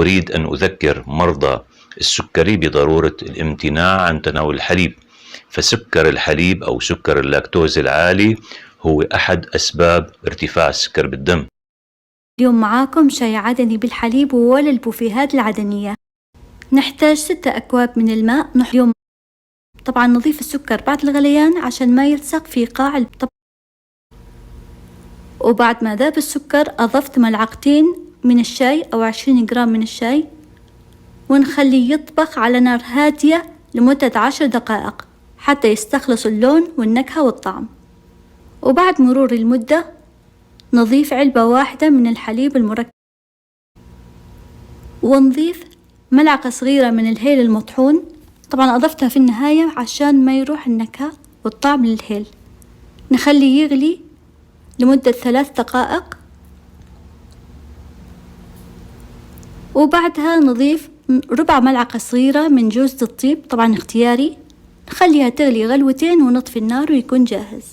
أريد أن أذكر مرضى السكري بضرورة الامتناع عن تناول الحليب، فسكر الحليب أو سكر اللاكتوز العالي هو أحد أسباب ارتفاع السكر بالدم. اليوم معاكم شاي عدني بالحليب ولا البوفيهات العدنية. نحتاج 6 أكواب من الماء. اليوم طبعا نضيف السكر بعد الغليان عشان ما يلصق في قاع الطبق. وبعد ما ذاب السكر أضفت 2 ملعقة من الشاي أو 20 جرام من الشاي، ونخليه يطبخ على نار هادية لمدة 10 دقائق حتى يستخلص اللون والنكهة والطعم. وبعد مرور المدة نضيف علبة واحدة من الحليب المركز، ونضيف ملعقة صغيرة من الهيل المطحون. طبعا أضفتها في النهاية عشان ما يروح النكهة والطعم للهيل. نخليه يغلي لمدة 3 دقائق، وبعدها نضيف ربع ملعقة صغيرة من جوز الطيب، طبعا اختياري. نخليها تغلي غلوتين ونطفي النار ويكون جاهز.